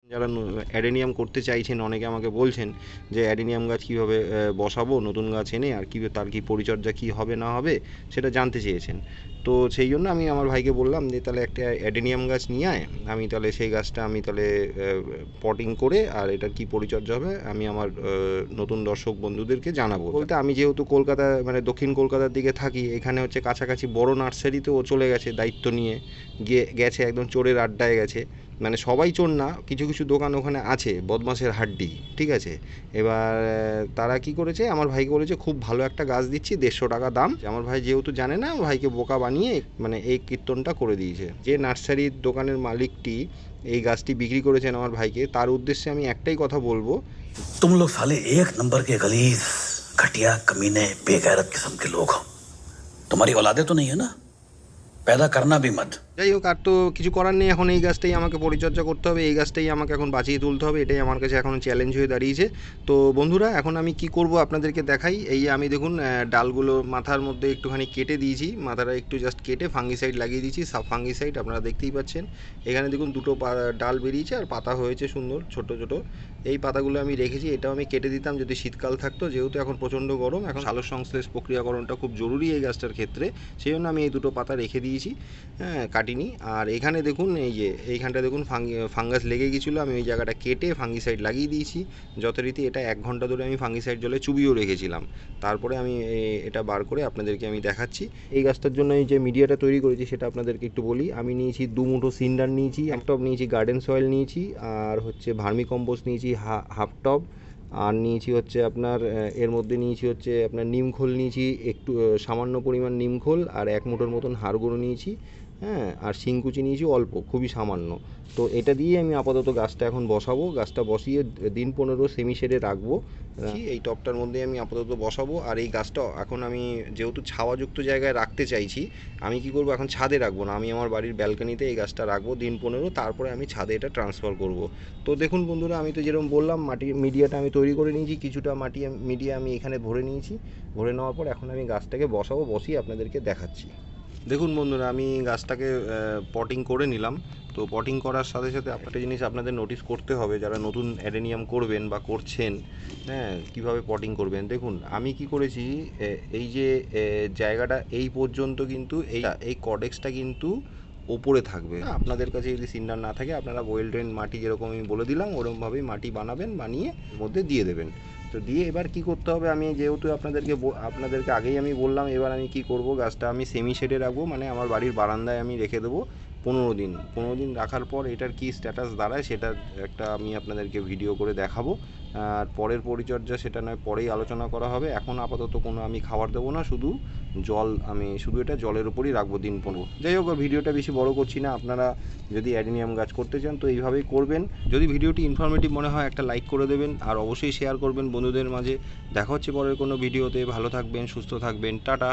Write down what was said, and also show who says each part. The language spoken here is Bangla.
Speaker 1: যারা অ্যাডেনিয়াম করতে চাইছেন অনেকে আমাকে বলছেন যে অ্যাডেনিয়াম গাছ কীভাবে বসাবো নতুন গাছ এনে, আর কী তার কী পরিচর্যা কী হবে না হবে সেটা জানতে চেয়েছেন। তো সেই জন্য আমি আমার ভাইকে বললাম যে তাহলে একটা অ্যাডেনিয়াম গাছ নিয়ে আয়, আমি তাহলে সেই গাছটা আমি তাহলে পটিং করে আর এটার কী পরিচর্যা হবে আমি আমার নতুন দর্শক বন্ধুদেরকে জানাবো। বলতে আমি যেহেতু কলকাতা মানে দক্ষিণ কলকাতার দিকে থাকি, এখানে হচ্ছে কাছাকাছি বড় নার্সারিতেও চলে গেছে, দায়িত্ব নিয়ে গেছে, একদম চোরের আড্ডায় গেছে। মানে সবাই চোর না, কিছু কিছু দোকান ওখানে আছে বদমাশের হাড্ডি, ঠিক আছে। এবার তারা কি করেছে, আমার ভাইকে বলেছে খুব ভালো একটা গাছ দিচ্ছি 150 টাকা দাম। আমার ভাই যেহেতু জানে না, আমার ভাইকে বোকা বানিয়ে মানে এই কীর্তনটা করে দিয়েছে। যে নার্সারির দোকানের মালিকটি এই গাছটি বিক্রি করেছেন আমার ভাইকে, তার উদ্দেশ্যে আমি একটাই কথা বলবো,
Speaker 2: तुम लोग साले एक नंबर के गलीज घटिया कमीने बेगैरत किस्म के लोग हो। तुम्हारी औलादे तो नहीं है ना, पैदा करना भी मत।
Speaker 1: যাই হোক, আর তো কিছু করার নেই, এখন এই গাছটাই আমাকে পরিচর্যা করতে হবে, এই গাছটাই আমাকে এখন বাঁচিয়ে তুলতে হবে, এটাই আমার কাছে এখন চ্যালেঞ্জ হয়ে দাঁড়িয়েছে। তো বন্ধুরা, এখন আমি কি করব আপনাদেরকে দেখাই। এই আমি দেখুন ডালগুলো মাথার মধ্যে একটুখানি কেটে দিয়েছি, মাথাটা একটু জাস্ট কেটে ফাঙ্গিসাইড লাগিয়ে দিয়েছি, সাব ফাঙ্গিসাইড আপনারা দেখতেই পাচ্ছেন। এখানে দেখুন দুটো ডাল বেরিয়েছে আর পাতা হয়েছে সুন্দর ছোট ছোট। এই পাতাগুলো আমি রেখেছি, এটাও আমি কেটে দিতাম যদি শীতকাল থাকতো, যেহেতু এখন প্রচণ্ড গরম, এখন সালোক সংশ্লেষ প্রক্রিয়াকরণটা খুব জরুরি এই গাছটার ক্ষেত্রে, সেই জন্য আমি এই দুটো পাতা রেখে দিয়েছি, হ্যাঁ কাটিনি। আর এখানে দেখুন এই যে এইখানটা দেখুন ফাঙ্গাস লেগে গিয়েছিলো, আমি ওই জায়গাটা কেটে ফাঙ্গিসাইড লাগিয়ে দিয়েছি যথারীতি। এটা 1 ঘন্টা ধরে আমি ফাঙ্গিসাইড জলে চুবিয়েও রেখেছিলাম, তারপরে আমি এটা বার করে আপনাদেরকে আমি দেখাচ্ছি। এই গাছটার জন্য এই যে মিডিয়াটা তৈরি করেছি সেটা আপনাদেরকে একটু বলি। আমি নিয়েছি 2 মুঠো সিন্ডার নিয়েছি, 1 টব নিয়েছি গার্ডেন সয়েল নিয়েছি, আর হচ্ছে ভার্মি কম্পোস্ট নিয়েছি হাফ টব, আর নিয়েছি হচ্ছে আপনার এর মধ্যে নিয়েছি হচ্ছে আপনার নিমখোল নিয়েছি একটু সামান্য পরিমাণ নিমখোল, আর 1 মুঠোর মতন হাড় গুঁড়ো নিয়েছি, হ্যাঁ, আর শিংকুচি নিয়েছি অল্প, খুবই সামান্য। তো এটা দিয়ে আমি আপাতত গাছটা এখন বসাবো, গাছটা বসিয়ে দিন 15 সেমি শেডে রাখবো। এই টবটার মধ্যে আমি আপাতত বসাবো। আর এই গাছটা এখন আমি যেহেতু ছাওয়াযুক্ত জায়গায় রাখতে চাইছি, আমি কি করব, এখন ছাদে রাখবো না, আমি আমার বাড়ির ব্যালকনিতে এই গাছটা রাখবো দিন 15, তারপরে আমি ছাদে এটা ট্রান্সফার করব। তো দেখুন বন্ধুরা, আমি তো যেরকম বললাম মাটির মিডিয়াটা আমি তৈরি করে নিয়েছি, কিছুটা মিডিয়া আমি এখানে ভরে নিয়েছি, ভরে নেওয়ার পর এখন আমি গাছটাকে বসাবো, বসিয়ে আপনাদেরকে দেখাচ্ছি। দেখুন বন্ধুরা, আমি গাছটাকে পটিং করে নিলাম। তো পটিং করার সাথে সাথে একটা জিনিস আপনাদের নোটিস করতে হবে, যারা নতুন অ্যাডেনিয়াম করবেন বা করছেন, হ্যাঁ, কীভাবে পটিং করবেন। দেখুন আমি কি করেছি, এই যে জায়গাটা এই পর্যন্ত কিন্তু এই কডেক্সটা কিন্তু ওপরে থাকবে। আপনাদের কাছে যদি সিন্ডার না থাকে, আপনারা ওয়েল ড্রেন মাটি যেরকম আমি বলে দিলাম ওরকমভাবেই মাটি বানাবেন, বানিয়ে মধ্যে দিয়ে দেবেন। তো দিয়ে এবার কি করতে হবে, আমি যেহেতু আপনাদেরকে আগেই আমি বললাম, এবার আমি কি করব, গাছটা আমি সেমি শেডে রাখবো, মানে আমার বাড়ির বারান্দায় আমি রেখে দেবো 15 দিন রাখার পর এটার কি স্ট্যাটাস দাঁড়ায় সেটা একটা আমি আপনাদেরকে ভিডিও করে দেখাবো। আর পরের পরিচর্যা সেটা নয় পরেই আলোচনা করা হবে। এখন আপাতত কোনো আমি খাবার দেবো না, শুধু আমি শুধু এটা জলের উপরই রাখবো দিন 15। যাই হোক, ভিডিওটা বেশি বড় করছি না, আপনারা যদি অ্যাডেনিয়াম গাছ করতে চান তো এইভাবেই করবেন। যদি ভিডিওটি ইনফরমেটিভ মনে হয় একটা লাইক করে দেবেন, আর অবশ্যই শেয়ার করবেন বন্ধুদের মাঝে। দেখা হচ্ছে পরের কোনো ভিডিওতে। ভালো থাকবেন, সুস্থ থাকবেন, টাটা।